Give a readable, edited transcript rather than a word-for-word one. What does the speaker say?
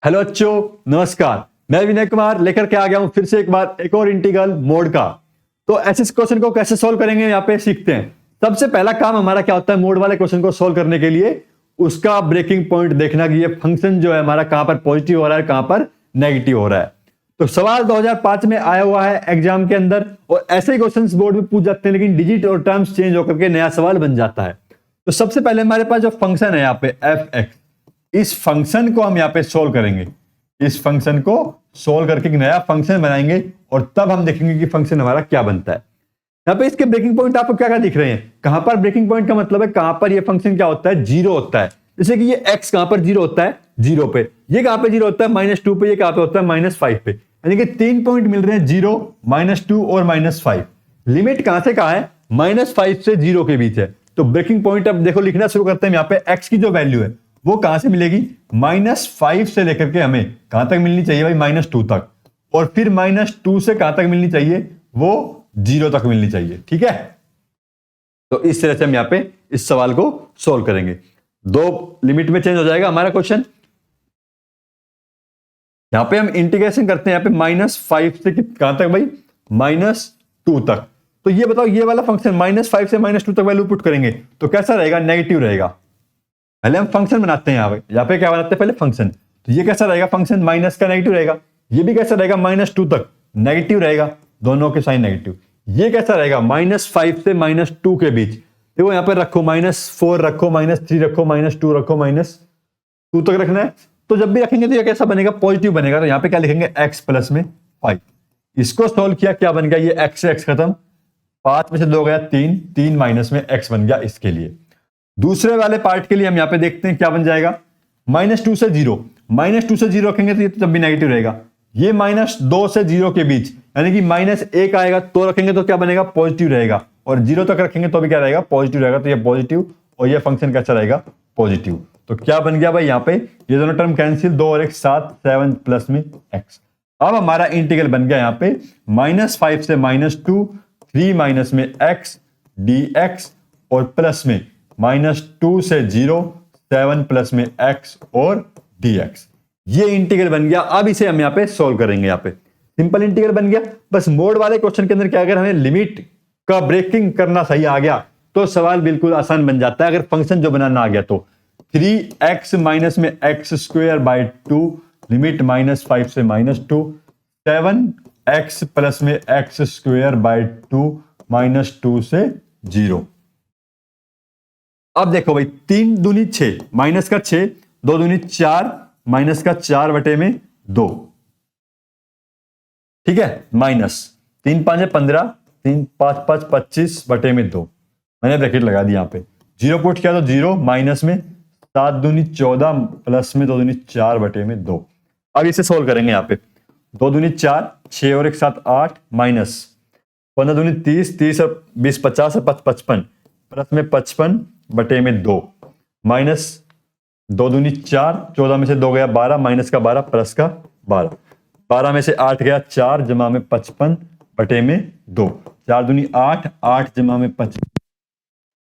Hello बच्चों, नमस्कार। मैं विनय कुमार लेकर के आ गया हूं फिर से एक बार एक और इंटीग्रल मोड का। तो ऐसे क्वेश्चन को कैसे सॉल्व करेंगे यहाँ पे सीखते हैं। सबसे पहला काम हमारा क्या होता है मोड वाले क्वेश्चन को सॉल्व करने के लिए, उसका ब्रेकिंग पॉइंट देखना कि ये फंक्शन जो है हमारा कहां पर पॉजिटिव हो रहा है कहां पर नेगेटिव हो रहा है। तो सवाल 2005 में आया हुआ है एग्जाम के अंदर, और ऐसे ही क्वेश्चन बोर्ड में पूछ जाते हैं, लेकिन डिजिट और टर्म्स चेंज होकर के नया सवाल बन जाता है। तो सबसे पहले हमारे पास जो फंक्शन है यहाँ पे एफ एक्स, इस फंक्शन को हम यहाँ पे सोल्व करेंगे। इस फंक्शन को सोल्व करके एक नया फंक्शन बनाएंगे और तब हम देखेंगे कि फंक्शन हमारा क्या बनता है। यहाँ पे इसके ब्रेकिंग पॉइंट आपको क्या क्या दिख रहे हैं, कहां पर ब्रेकिंग पॉइंट का मतलब है कहां पर ये फंक्शन क्या होता है, जीरो होता है। जैसे कि ये x कहां पर जीरो होता है, जीरो पे। ये कहां पे जीरो होता है, -2 पे। ये कहां पे होता है, -5 पे। यानी कि 3 पॉइंट मिल रहे हैं, 0, -2 और -5। लिमिट कहां से कहां है, -5 से 0 के बीच है। तो ब्रेकिंग पॉइंट अब देखो लिखना शुरू करते हैं। यहाँ पे x की जो वैल्यू है वो कहां से मिलेगी, -5 से लेकर के हमें कहां तक मिलनी चाहिए भाई, -2 तक। और फिर -2 से कहां तक मिलनी चाहिए, वो 0 तक मिलनी चाहिए। ठीक है, तो इस तरह से हम यहां पे इस सवाल को सोल्व करेंगे। दो लिमिट में चेंज हो जाएगा हमारा क्वेश्चन। यहां पे हम इंटीग्रेशन करते हैं, यहां पे -5 से कहां तक भाई, -2 तक। तो ये बताओ, ये वाला फंक्शन -5 से -2 तक वैल्यू पुट करेंगे तो कैसा रहेगा, नेगेटिव रहेगा। पहले हम फंक्शन बनाते हैं, यहाँ पे क्या बनाते हैं पहले, फंक्शन। तो ये कैसा रहेगा, फंक्शन माइनस का नेगेटिव रहेगा। ये भी कैसा रहेगा, -2 तक नेगेटिव रहेगा, दोनों के साइन नेगेटिव। ये कैसा रहेगा, -5 से -2 के बीच। देखो यहाँ पे रखो -4 रखो, -3 रखो, -2 रखो, -2 तक रखना है। तो जब भी रखेंगे तो ये कैसा बनेगा, पॉजिटिव बनेगा। तो यहाँ पे क्या लिखेंगे, x प्लस में 5। इसको सोल्व किया, क्या बन गया, ये x से x खत्म, 5 में से 2 गया 3, 3 माइनस में x बन गया इसके लिए। दूसरे वाले पार्ट के लिए हम यहां पे देखते हैं क्या बन जाएगा, -2 से 0। -2 से 0 रखेंगे तो ये तो तब भी नेगेटिव रहेगा। ये -2 से 0 के बीच, यानी कि -1 आएगा तो रखेंगे तो क्या बनेगा, पॉजिटिव रहेगा। और 0 तक रखेंगे तो भी क्या रहेगा, पॉजिटिव रहेगा। तो ये पॉजिटिव और ये फंक्शन कैसा रहेगा, पॉजिटिव। तो क्या बन गया भाई, यहाँ पे ये दोनों टर्म कैंसिल, 2 और 1 7, 7 प्लस में x। अब हमारा इंटीग्रल बन गया यहाँ पे -5 से -2, 3 माइनस में x dx, और प्लस में -2 से 0, 7 प्लस में x और dx। ये इंटीग्रल बन गया। अब इसे हम यहाँ पे सोल्व करेंगे। यहाँ पे सिंपल इंटीग्रल बन गया। बस मोड वाले क्वेश्चन के अंदर क्या, अगर हमें लिमिट का ब्रेकिंग करना सही आ गया तो सवाल बिल्कुल आसान बन जाता है। अगर फंक्शन जो बनाना आ गया तो 3x माइनस में x²/2, लिमिट -5 से -2, 7x प्लस में x²/2, -2 से 0। अब देखो भाई, 3 दूनी 6, माइनस का 6, 2 दूनी 4, माइनस का 4 बटे में 2। ठीक है, माइनस 3 5 15, 3 5 5 25 बटे में 2। मैंने ब्रैकेट लगा दी यहाँ पे, 0 पुट किया तो 0, माइनस में 7 दूनी 14, प्लस में 2 दूनी 4 बटे में 2। अब इसे सोल्व करेंगे। यहाँ पे 2 दूनी 4, 6 और 1 7 8, माइनस 15 दूनी 30, 30 और 20 50 और 55, प्लस में 55 बटे में 2, माइनस 2 दूनी 4, 14 में से 2 गया 12, माइनस का 12 प्लस का 12, 12 में से 8 गया 4, जमा में 55 बटे में 2, 4 दूनी 8, 8 जमा में 55